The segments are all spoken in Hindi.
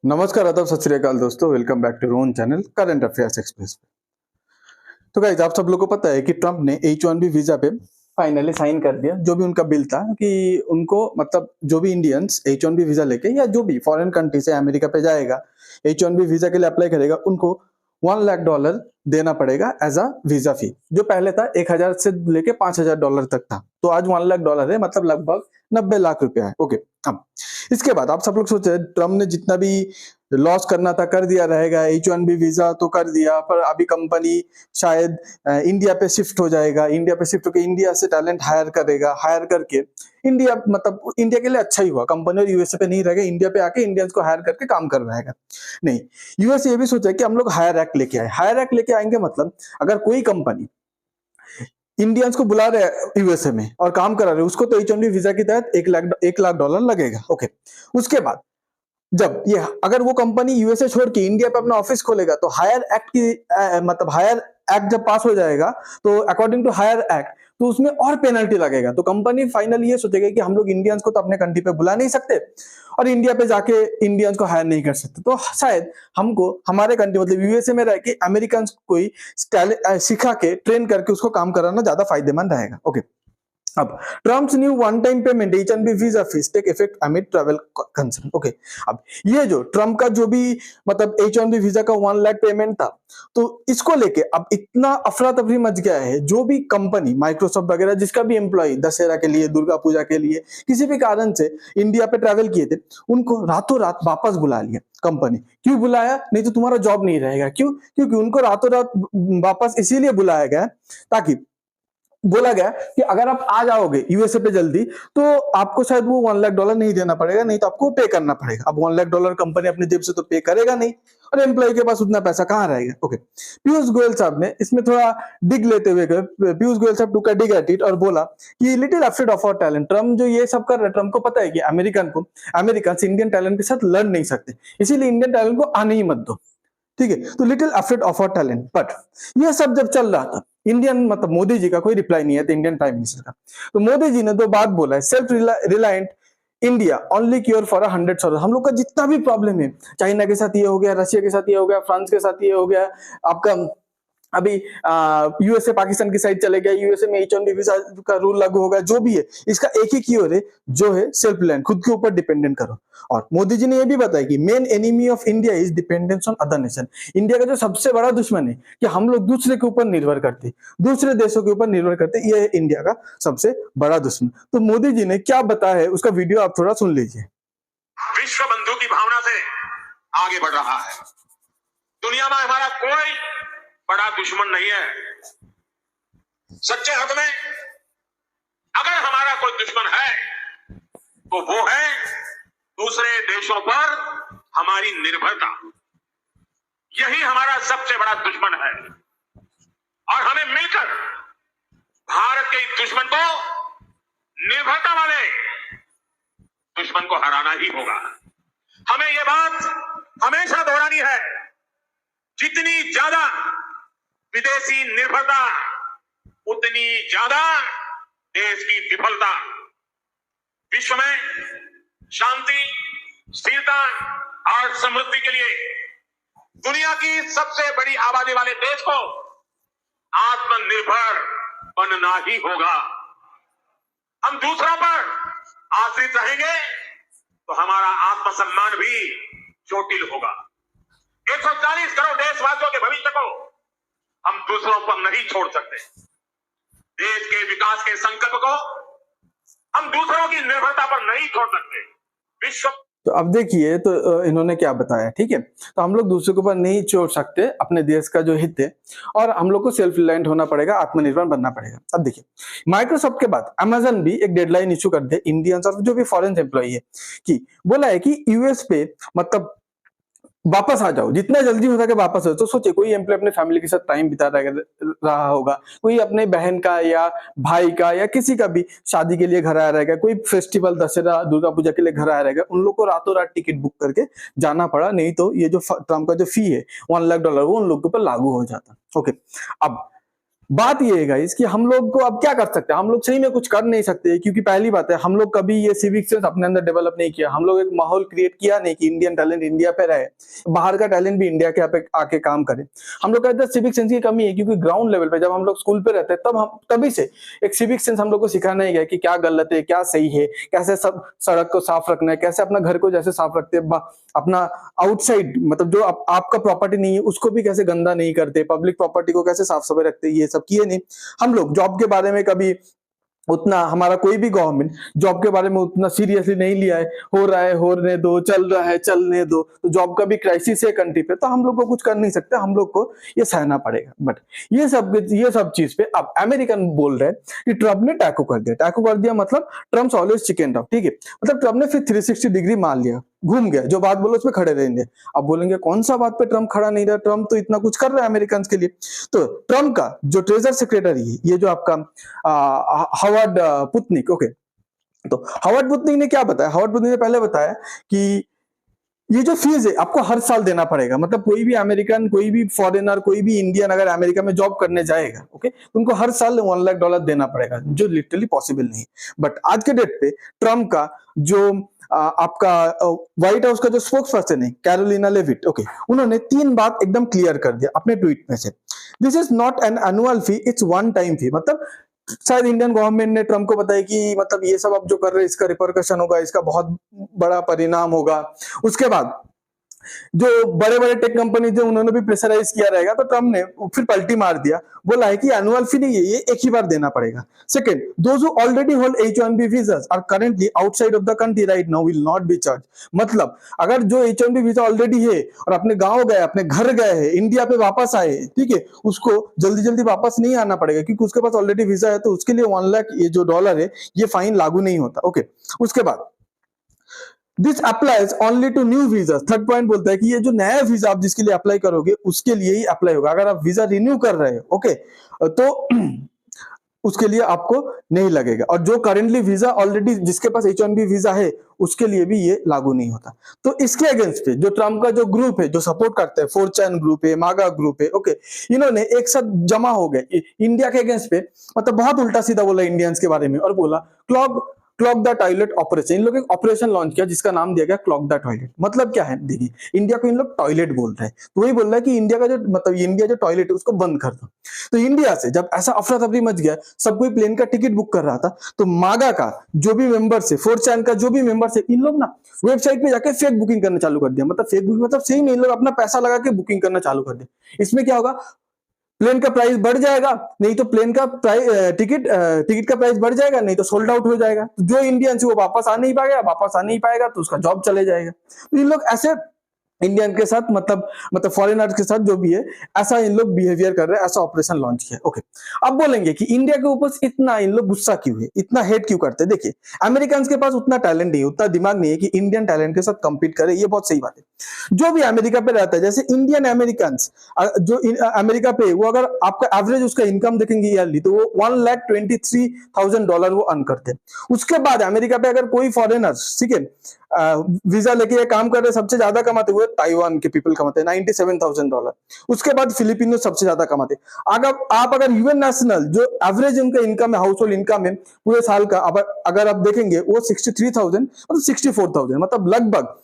नमस्कार, आदाब, सत श्री अकाल दोस्तों। Welcome back to Ron channel current affairs express पे। तो गाइस, आप सब लोगों को पता है कि ट्रम्प ने H1B वीजा पे फाइनली साइन कर दिया। जो भी उनका बिल था कि उनको मतलब जो भी इंडियंस H1B वीजा लेके या जो भी फॉरेन कंट्री से अमेरिका पे जाएगा, H1B वीजा के लिए अप्लाई करेगा, उनको $1 लाख देना पड़ेगा एज अ वीजा फी। जो पहले था 1,000 से लेके $5,000 तक था, तो आज $1 लाख है, मतलब लगभग 90 लाख रुपया है। ओके, अब इसके बाद आप सब लोग सोचे ट्रम्प ने जितना भी लॉस करना था कर दिया रहेगा, H1B वीजा तो कर दिया, पर अभी कंपनी शायद इंडिया पे शिफ्ट हो जाएगा, इंडिया पे शिफ्ट होकर इंडिया से टैलेंट हायर करेगा, हायर करके इंडिया मतलब इंडिया के लिए अच्छा ही हुआ, कंपनी और यूएसए पे नहीं रहेगा, इंडिया पे आके इंडियंस को हायर करके काम कर रहेगा। नहीं, यूएस ये भी सोचा कि हम लोग हायर एक्ट लेके आए। हायर एक्ट लेके आएंगे मतलब अगर कोई कंपनी इंडियंस को बुला रहे हैं यूएसए में और काम करा रहे हैं, उसको तो H1B वीजा के तहत $1 लाख लगेगा। ओके, उसके बाद जब ये अगर वो कंपनी यूएसए छोड़ के इंडिया पे अपना ऑफिस खोलेगा, तो हायर एक्ट की मतलब हायर एक्ट जब पास हो जाएगा, तो अकॉर्डिंग टू हायर एक्ट तो उसमें और पेनल्टी लगेगा। तो कंपनी फाइनली ये सोचेगा कि हम लोग इंडियंस को तो अपने कंट्री पे बुला नहीं सकते और इंडिया पे जाके इंडियंस को हायर नहीं कर सकते, तो शायद हमको हमारे कंट्री मतलब यूएसए में रह के अमेरिकन को ही सिखा के ट्रेन करके उसको काम कराना ज्यादा फायदेमंद रहेगा। ओके, अब Trump's new one time payment H1B visa fees take effect amid travel concern. Okay, अब ये जो ट्रम्प का जो भी मतलब H1B वीजा का 1 लाख पेमेंट था, तो इसको लेके अब इतना अफरा तफरी मच गया है। जो भी कंपनी माइक्रोसॉफ्ट वगैरह जिसका भी एम्प्लॉय दशहरा के लिए, दुर्गा पूजा के लिए किसी भी कारण से इंडिया पे ट्रैवल किए थे, उनको रातों रात वापस बुला लिया कंपनी। क्यों बुलाया? नहीं तो तुम्हारा जॉब नहीं रहेगा। क्यों? क्योंकि उनको रातों रात वापस इसीलिए बुलाया गया ताकि बोला गया कि अगर आप आ जाओगे यूएसए पे जल्दी, तो आपको शायद वो $1 लाख नहीं देना पड़ेगा, नहीं तो आपको पे करना पड़ेगा। अब $1 लाख कंपनी अपनी जेब से तो पे करेगा नहीं, और एम्प्लॉय के पास उतना पैसा कहां रहेगा। ओके, पीयूष गोयल साहब ने इसमें थोड़ा डिग लेते हुए पीयूष गोयल साहब टुक अ डिग एट इट और बोला कि little afraid of our talent. Trump जो ये सब कर रहे हैं, ट्रम्प को पता है कि अमेरिकन इंडियन टैलेंट के साथ लड़ नहीं सकते, इसीलिए इंडियन टैलेंट को आने ही मत दो। ठीक है, तो little afraid of our talent. But ये सब जब चल रहा था, इंडियन मतलब मोदी जी का कोई रिप्लाई नहीं है था, इंडियन प्राइम मिनिस्टर का। तो मोदी जी ने दो बात बोला है, self reliant India only cure for 100 solve. हम लोग का जितना भी प्रॉब्लम है, चाइना के साथ ये हो गया, रशिया के साथ ये हो गया, फ्रांस के साथ ये हो गया, आपका अभी यूएसए पाकिस्तान की साइड चले गया, यूएसए में H1B वीजा का रूल लागू होगा, जो भी है इसका एक ही क्योर है, जो है सेल्फ रिलायंट, खुद के ऊपर डिपेंडेंट करो। और मोदी जी ने यह भी बताया कि main enemy of India is dependence on other nation. India का जो सबसे बड़ा दुश्मन है कि हम लोग दूसरे के ऊपर निर्भर करते, दूसरे देशों के ऊपर निर्भर करते, ये है इंडिया का सबसे बड़ा दुश्मन। तो मोदी जी ने क्या बताया है, उसका वीडियो आप थोड़ा सुन लीजिए। विश्व बंधु की भावना से आगे बढ़ रहा है। दुनिया में हमारा कोई बड़ा दुश्मन नहीं है। सच्चे अर्थ में अगर हमारा कोई दुश्मन है तो वो है दूसरे देशों पर हमारी निर्भरता। यही हमारा सबसे बड़ा दुश्मन है, और हमें मिलकर भारत के इस दुश्मन को, निर्भरता वाले दुश्मन को हराना ही होगा। हमें यह बात हमेशा दोहरानी है, जितनी ज्यादा विदेशी निर्भरता उतनी ज्यादा देश की विफलता। विश्व में शांति, स्थिरता और समृद्धि के लिए दुनिया की सबसे बड़ी आबादी वाले देश को आत्मनिर्भर बनना ही होगा। हम दूसरों पर आश्रित रहेंगे तो हमारा आत्मसम्मान भी चोटिल होगा। 140 करोड़ देशवासियों के भविष्य को हम दूसरों पर नहीं छोड़ सकते। देश के विकास के संकल्प को हम दूसरों की निर्भरता पर नहीं छोड़ सकते। विश्व तो अब देखिए, तो इन्होंने क्या बताया। ठीक है, तो हम लोग दूसरे के ऊपर नहीं छोड़ सकते, अपने देश का जो हित है, और हम लोग को सेल्फ रिलायंट होना पड़ेगा, आत्मनिर्भर बनना पड़ेगा। अब देखिए, माइक्रोसॉफ्ट के बाद अमेजन भी एक डेडलाइन इशू कर दे इंडियंस और जो भी फॉरेन एम्प्लॉई है, कि बोला है कि यूएस पे मतलब वापस आ जाओ, जितना जल्दी हो सके वापस आओ। तो सोचिए, कोई एम्प्लॉय अपने फैमिली के साथ टाइम बिता रहा होगा, कोई अपने बहन का या भाई का या किसी का भी शादी के लिए घर आया रहेगा, कोई फेस्टिवल दशहरा दुर्गा पूजा के लिए घर आया रहेगा, उन लोग को रातों रात टिकट बुक करके जाना पड़ा, नहीं तो ये जो ट्रम्प का जो फी है $1 लाख वो उन लोग के ऊपर लागू हो जाता। ओके, अब बात ये है गाइस कि हम लोग को अब क्या कर सकते हैं, हम लोग सही में कुछ कर नहीं सकते, क्योंकि पहली बात है हम लोग कभी ये सिविक सेंस अपने अंदर डेवलप नहीं किया, हम लोग एक माहौल क्रिएट किया नहीं कि इंडियन टैलेंट इंडिया पे रहे, बाहर का टैलेंट भी इंडिया के यहाँ पे आके काम करे। हम लोग का इधर सिविक सेंस की कमी है, क्योंकि ग्राउंड लेवल पे जब हम लोग स्कूल पे रहते हैं तब हम तभी से एक सिविक सेंस हम लोग को सिखाया नहीं गया कि क्या गलत है क्या सही है, कैसे सब सड़क को साफ रखना है, कैसे अपना घर को जैसे साफ रखते हैं, अपना आउटसाइड मतलब जो आपका प्रॉपर्टी नहीं है उसको भी कैसे गंदा नहीं करते, पब्लिक प्रॉपर्टी को कैसे साफ सफाई रखते, ये सब किए नहीं। हम लोग जॉब के बारे में कभी उतना, हमारा कोई भी गवर्नमेंट जॉब के बारे में उतना सीरियसली नहीं लिया है, हो रहा है होने दो, चल रहा है चलने दो, तो जॉब का भी क्राइसिस है कंट्री पे, तो हम लोग को कुछ कर नहीं सकते, हम लोग को ये सहना पड़ेगा। बट ये सब चीज पे अब अमेरिकन बोल रहे हैं कि ट्रम्प ने टैको कर दिया, टैको कर दिया मतलब ट्रम्प ऑलवेज चिकन आउट, ठीक है, मतलब ट्रम्प ने फिर 360 डिग्री मार लिया, घूम गया, जो बात बोलो उस पर खड़े रहेंगे। अब बोलेंगे कौन सा बात पे ट्रम्प खड़ा नहीं रहा, ट्रम्प तो इतना कुछ कर रहा है अमेरिकन के लिए। तो ट्रम्प का जो ट्रेजर सेक्रेटरी है, ये जो आपका हावर्ड पुतनिक, ओके, तो हावर्ड पुतनिक ने क्या बताया, हावर्ड पुतनिक ने पहले बताया कि ये जो फीस है आपको हर साल देना पड़ेगा, मतलब कोई भी अमेरिकन, कोई भी फॉरेनर, कोई भी इंडियन अगर अमेरिका में जॉब करने जाएगा, ओके, तो उनको हर साल $1 लाख देना पड़ेगा, जो लिटरली पॉसिबल नहीं। बट आज के डेट पे ट्रम्प का जो आपका व्हाइट हाउस का जो स्पोक्स पर्सन है कैरोलिना लेविट, ओके, उन्होंने 3 बात एकदम क्लियर कर दिया अपने ट्वीट में से। This is not an annual fee, it's one time fee, मतलब शायद इंडियन गवर्नमेंट ने ट्रम्प को बताया कि मतलब ये सब आप जो कर रहे हैं इसका रिपरकशन होगा, इसका बहुत बड़ा परिणाम होगा। उसके बाद जो बड़े बड़े टेक कंपनी थे उन्होंने भी प्रेशराइज किया रहेगा, तो ट्रम्प ने फिर पलटी मार दिया, बोला है कि एनुअल फी नहीं है, ये एक ही बार देना पड़ेगा। Second, those who already hold H1B visas are currently outside of the country right now will not be charged, मतलब अगर जो H1B वीजा ऑलरेडी है और अपने गांव गए, अपने घर गए हैं, इंडिया पे वापस आए, ठीक है, उसको जल्दी जल्दी वापस नहीं आना पड़ेगा, क्योंकि उसके पास ऑलरेडी वीजा है, तो उसके लिए $1 लाख ये जो डॉलर है ये फाइन लागू नहीं होता, ओके। उसके बाद this applies only to new visa, third point बोलता है कि ये जो नया वीजा आप जिसके लिए अप्लाई करोगे उसके लिए ही अप्लाई होगा, अगर आप वीजा रिन्यू कर रहे हो, ओके, तो उसके लिए आपको नहीं लगेगा, और जो करेंटली वीजा ऑलरेडी जिसके पास H1B वीजा है उसके लिए भी ये लागू नहीं होता। तो इसके अगेंस्ट पे जो ट्रम्प का जो ग्रुप है जो सपोर्ट करता है, 4chan ग्रुप है, मागा ग्रुप है, ओके, इन्होंने एक साथ जमा हो गए इंडिया के अगेंस्ट पे, मतलब बहुत उल्टा सीधा बोला इंडियंस के बारे में, और बोला क्लॉग द टॉयलेट ऑपरेशन। इन लोग एक ऑपरेशन लॉन्च किया जिसका नाम दिया गया क्लॉग द टॉयलेट। मतलब क्या है, देखिए, इंडिया को इन लोग टॉयलेट बोल रहे हैं, तो वही बोल रहा है कि इंडिया का जो मतलब इंडिया जो टॉयलेट है उसको बंद कर दो। तो इंडिया से जब ऐसा अफरा तफरी मच गया, सब कोई प्लेन का टिकट बुक कर रहा था, तो मागा का जो भी मेंबर्स है, 4chan का जो भी मेंबर्स है, इन लोग ना वेबसाइट पे जाके फेक बुकिंग करना चालू कर दिया, मतलब फेक बुकिंग मतलब सही में इन लोग अपना पैसा लगा के बुकिंग करना चालू कर दिया। इसमें क्या होगा, प्लेन का प्राइस बढ़ जाएगा, नहीं तो प्लेन का टिकट का प्राइस बढ़ जाएगा, नहीं तो सोल्ड आउट हो जाएगा, तो जो इंडियंस वो वापस आ नहीं पाएगा, तो उसका जॉब चले जाएगा। तो इन लोग ऐसे इंडियन के साथ मतलब फॉरेनर्स के साथ जो भी है ऐसा इन लोग बिहेवियर कर रहे हैं, ऐसा ऑपरेशन लॉन्च किया, ओके। अब बोलेंगे कि इंडिया के ऊपर इतना इन लोग गुस्सा क्यों है, इतना हेट क्यों करते हैं। देखिए, अमेरिकन के पास उतना टैलेंट नहीं है, उतना दिमाग नहीं है कि इंडियन टैलेंट के साथ कंपीट करे, ये बहुत सही बात है। जो भी अमेरिका पे रहता है, जैसे इंडियन अमेरिकन जो अमेरिका पे, वो अगर आपका एवरेज उसका इनकम देखेंगे ईयरली, तो वो $1,23,000 वो अर्न करते हैं। उसके बाद अमेरिका पे अगर कोई फॉरेनर, ठीक है, वीजा लेके काम कर रहे, सबसे ज्यादा कमाते हुए ताइवान के पीपल कमाते हैं $97,000। उसके बाद फिलिपिनो सबसे ज्यादा कमाते हैं। अगर आप यूएन नेशनल जो एवरेज उनका इनकम है, हाउस होल्ड इनकम है पूरे साल का, अगर आप देखेंगे वो 63,000 मतलब 64,000, मतलब लगभग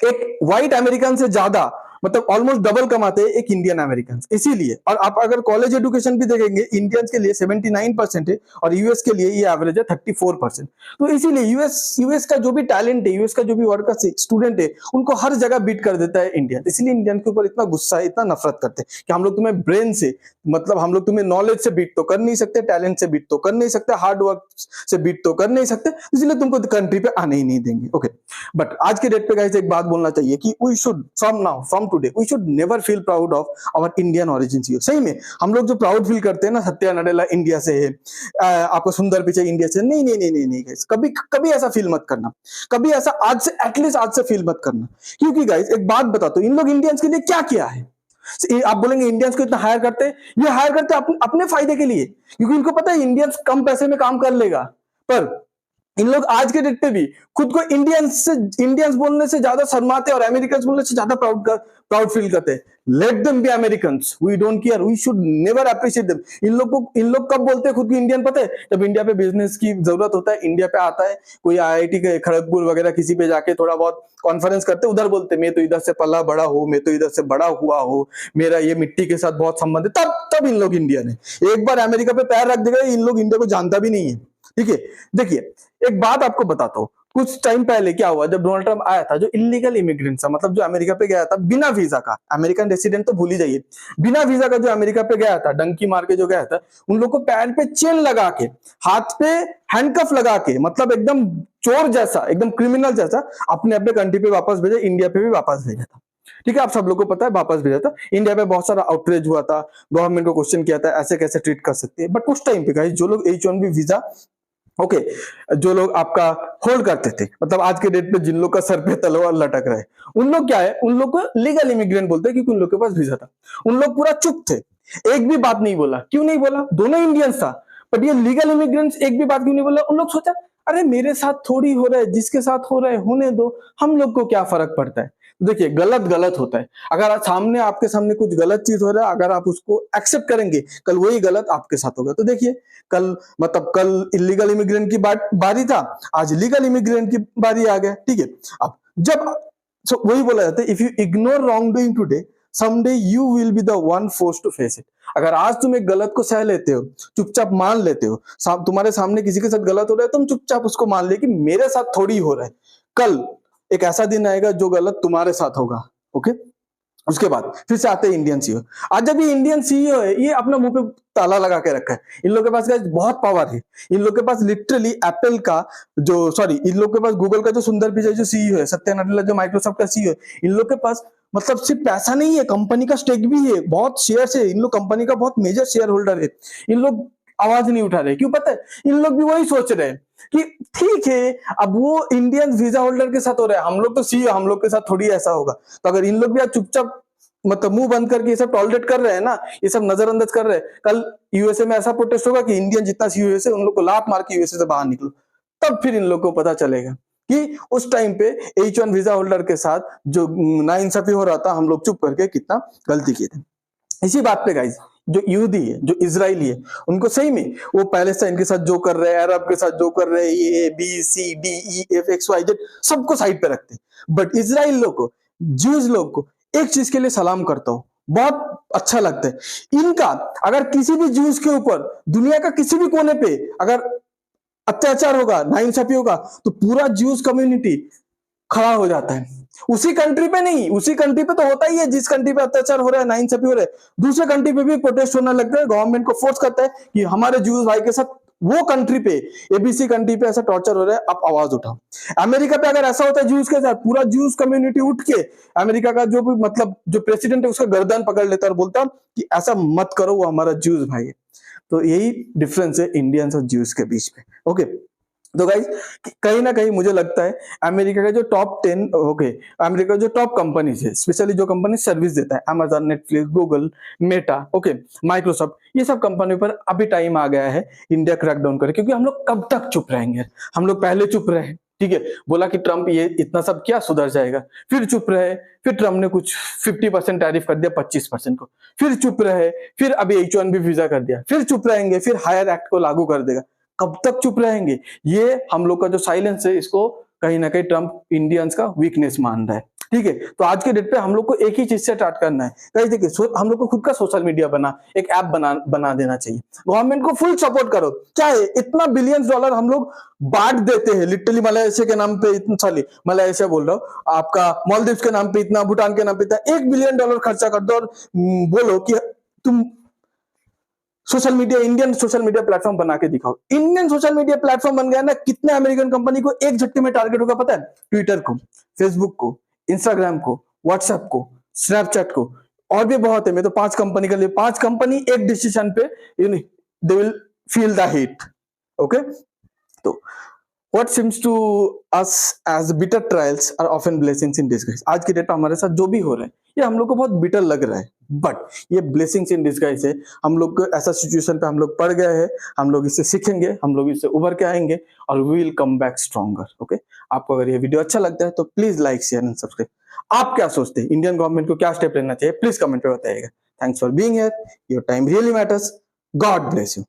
एक व्हाइट अमेरिकन से ज्यादा, मतलब ऑलमोस्ट डबल कमाते हैं एक इंडियन अमेरिकन। इसीलिए, और आप अगर कॉलेज एजुकेशन भी देखेंगे, इंडियंस के लिए 79% है और यूएस के लिए ये एवरेज है 34%। तो इसीलिए यूएस का जो भी टैलेंट है, यूएस का जो भी वर्कर्स स्टूडेंट है, उनको हर जगह बीट कर देता है इंडिया। इसलिए इंडियन के ऊपर इतना गुस्सा है, इतना नफरत करते हैं कि हम लोग तुम्हें ब्रेन से, मतलब हम लोग तुम्हें नॉलेज से बीट तो कर नहीं सकते, टैलेंट से बीट तो कर नहीं सकते, हार्ड वर्क से बीट तो कर नहीं सकते, इसलिए तुमको कंट्री पे आने ही नहीं देंगे, ओके। बट आज के डेट पे गाइस एक बात बोलना चाहिए कि we should from today we should never feel proud of our Indian origin. सही में हम लोग जो प्राउड फील करते हैं ना, सत्या नडेला इंडिया से है, आपको सुंदर पिचाई इंडिया से, नहीं नहीं नहीं नहीं नहीं गाइस, कभी कभी ऐसा फील मत करना, कभी ऐसा आज से एटलीस्ट आज से फील मत करना। क्योंकि गाइस एक बात बताता हूं, इन लोग इंडियंस के लिए क्या किया है। आप बोलेंगे इंडियंस को इतना हायर करते हैं, ये हायर करते अपने फायदे के लिए, क्योंकि इनको पता है इंडियंस कम पैसे में काम कर लेगा। पर इन लोग आज के डेट पे भी खुद को इंडियंस बोलने से ज्यादा शर्माते और अमेरिकन बोलने से ज्यादा प्राउड फील करते हैं। Let them be Americans, we don't care, we should never appreciate them. इन लोग कब बोलते हैं खुद को इंडियन पता है? जब इंडिया पे बिजनेस की जरूरत होता है, इंडिया पे आता है कोई आईआईटी के खड़गपुर वगैरह किसी पे जाके थोड़ा बहुत कॉन्फ्रेंस करते, उधर बोलते मैं तो इधर से पला बड़ा हूँ, मैं तो इधर से बड़ा हुआ हूँ, मेरा ये मिट्टी के साथ बहुत संबंध है, तब इन लोग इंडियन है। एक बार अमेरिका पे पैर रख देगा इन लोग इंडिया को जानता भी नहीं है। ठीक है, देखिए एक बात आपको बताता हूँ, कुछ टाइम पहले क्या हुआ, जब डोनाल्ड ट्रंप आया था, जो इलीगल इमिग्रेंट था, मतलब जो अमेरिका पे गया था बिना वीजा का, अमेरिकन रेसिडेंट तो भूल ही जाइए, बिना वीजा का जो अमेरिका पे गया था, डंकी मार के जो गया था, उन लोग को पैर पे चेन लगा के, हाथ पे हैंडकफ लगा के, मतलब एकदम चोर जैसा, एकदम क्रिमिनल जैसा अपने अपने कंट्री पे वापस भेजा, इंडिया पे भी वापस भेजा था। ठीक है, आप सब लोग को पता है वापस भेजा था। इंडिया पे बहुत सारा आउटरीच हुआ था, गवर्नमेंट को क्वेश्चन किया था ऐसे कैसे ट्रीट कर सकते हैं, बट उस टाइम पे गाइस जो लोग H1B वीजा ओके जो लोग आपका होल्ड करते थे, मतलब आज के डेट पे जिन लोग का सर पे तलवार लटक रहा है, उन लोग क्या है, उन लोग को लीगल इमिग्रेंट बोलते हैं, क्योंकि उन लोग के पास वीजा था। उन लोग पूरा चुप थे, एक भी बात नहीं बोला। क्यों नहीं बोला? दोनों इंडियंस था, बट ये लीगल इमिग्रेंट्स एक भी बात क्यों नहीं बोला? उन लोग सोचा अरे मेरे साथ थोड़ी हो रहा है, जिसके साथ हो रहा है होने दो, हम लोग को क्या फर्क पड़ता है। देखिए गलत गलत होता है, अगर सामने आपके सामने कुछ गलत चीज हो रहा है, अगर आप उसको एक्सेप्ट करेंगे, कल वही गलत आपके साथ होगा। तो देखिए कल इलीगल इमिग्रेंट की बारी था, आज लीगल इमिग्रेंट की बारी आ गया। ठीक है, अब जब वही बोला जाता है, if you ignore wrong doing today, someday you will be the one forced to face it। अगर आज तुम एक गलत को सह लेते हो, चुपचाप मान लेते हो, तुम्हारे सामने किसी के साथ गलत हो रहा है, तुम चुपचाप उसको मान ले कि मेरे साथ थोड़ी हो रहा है, कल एक ऐसा दिन आएगा जो गलत तुम्हारे साथ होगा। ओके, उसके बाद फिर से आते हैं इंडियन सीईओ। आज जब ये इंडियन सीईओ है, ये अपना मुंह पे ताला लगा के रखा है। इन लोग के पास बहुत पावर है, इन लोग के पास लिटरली एप्पल का इन लोग के पास गूगल का जो सुंदर पिचाई जो सीईओ है, सत्या नडेला जो माइक्रोसॉफ्ट का सीईओ है, इन लोग के पास मतलब सिर्फ पैसा नहीं है, कंपनी का स्टेक भी है, बहुत शेयर है, इन लोग कंपनी का बहुत मेजर शेयर होल्डर है। इन लोग आवाज नहीं उठा रहे, क्यों पता है? इन लोग भी वही सोच रहे हैं कि ठीक है, अब वो इंडियन वीजा होल्डर के साथ हो रहा है, हम लोग तो सीईओ, हम लोग के साथ थोड़ी ऐसा होगा। तो अगर इन लोग भी आज चुपचाप मतलब मुंह बंद करके ये सब टॉलरेट कर रहे हैं ना, ये सब नजरअंदाज कर रहे हैं, कल यूएसए में ऐसा प्रोटेस्ट होगा कि इंडियन जितना यूएसए, उन लोग को लात मार के यूएसए से बाहर निकलो, तब फिर इन लोग को पता चलेगा कि उस टाइम पे H1 वीजा होल्डर के साथ जो नाइंसाफी हो रहा था, हम लोग चुप करके कितना गलती किए थे। इसी बात पे गाइस, जो यहूदी है, जो इजरायली है, उनको सही में वो पैलेस्टाइन के साथ जो कर रहे हैं, अरब के साथ जो कर रहे हैं, ये ABCDEFXYZ सबको साइड पे रखते हैं, बट इजराइल लोग को, ज्यूज लोग को एक चीज के लिए सलाम करता हूं, बहुत अच्छा लगता है इनका। अगर किसी भी ज्यूज के ऊपर दुनिया का किसी भी कोने पे अगर अत्याचार होगा, नाइंसाफी होगा, तो पूरा ज्यूज कम्युनिटी खड़ा हो जाता है। उसी कंट्री पे नहीं, उसी कंट्री पे तो होता ही है, जिस कंट्री पे अत्याचार हो रहा है, नाइंसाफी हो रहा है, दूसरे कंट्री पे भी प्रोटेस्ट होने लगता है, गवर्नमेंट को फोर्स करता है कि हमारे ज्यूज भाई के साथ वो कंट्री पे, एबीसी कंट्री पे ऐसा टॉर्चर हो रहा है, आप आवाज उठाओ। अमेरिका पे अगर ऐसा होता है ज्यूज के साथ, पूरा ज्यूज कम्युनिटी उठ के अमेरिका का जो भी मतलब जो प्रेसिडेंट है उसका गर्दन पकड़ लेता और बोलता कि ऐसा मत करो, वो हमारा ज्यूज भाई है। तो यही डिफरेंस है इंडियंस और ज्यूज के बीच में। ओके, तो गाइस कहीं ना कहीं मुझे लगता है अमेरिका का जो टॉप 10 अमेरिका जो टॉप कंपनीज है, स्पेशली जो कंपनी सर्विस देता है, Amazon, Netflix, Google, Meta, Microsoft, ये सब कंपनी पर अभी टाइम आ गया है इंडिया क्रैकडाउन करे, क्योंकि हम लोग कब तक चुप रहेंगे? हम लोग पहले चुप रहे, ठीक है, बोला कि ट्रंप ये इतना सब क्या सुधर जाएगा, फिर चुप रहे, फिर ट्रंप ने कुछ 50% टैरिफ कर दिया 25% को, फिर चुप रहे, फिर अभी H1B वीजा कर दिया, फिर चुप रहेंगे, फिर हायर एक्ट को लागू कर देगा। कब तक चुप रहेंगे? ये हम लोग का जो साइलेंस है, इसको कहीं ना कहीं ट्रंप इंडियंस का वीकनेस मान रहा है। ठीक है, तो आज के डेट पे हम लोग को एक ही चीज से स्टार्ट करना है गाइस। देखिए हम लोग को खुद का सोशल मीडिया एक ऐप बना देना चाहिए, गवर्नमेंट को फुल सपोर्ट करो। क्या है, इतना बिलियंस डॉलर हम लोग बांट देते हैं लिटरली, मलेशिया के नाम पे इतना, सॉरी मलेशिया बोल रहा हूँ, आपका मालदीव के नाम पे इतना, भूटान के नाम पे इतना, $1 बिलियन खर्चा कर दो और बोलो कि तुम social media, Indian social media platform बना के दिखाओ। इंडियन सोशल मीडिया प्लेटफॉर्म बन गया ना, कितने अमेरिकन कंपनी को एक झटके में टारगेट होगा पता है? ट्विटर को, फेसबुक को, इंस्टाग्राम को, व्हाट्सएप को, स्नैपचैट को, और भी बहुत है। मैं तो 5 कंपनी के लिए, 5 कंपनी एक डिसीजन पे they will feel the heat. Okay, तो What seems to us as bitter trials are often blessings in disguise. आज की डेट में हमारे साथ जो भी हो रहा है ये हम लोग को बहुत बिटर लग रहा है, बट ये ब्लेसिंग्स इन डिस्गाइज है। हम लोग को ऐसा सिचुएशन पे हम लोग पड़ गए हैं, हम लोग इससे सीखेंगे, हम लोग इससे उभर के आएंगे और we will come back stronger. Okay, आपको अगर ये वीडियो अच्छा लगता है तो please like share and subscribe. आप क्या सोचते हैं, इंडियन गवर्नमेंट को क्या स्टेप लेना चाहिए, प्लीज कमेंट पे बताइएगा। Thanks for being here, your time really matters. God bless you.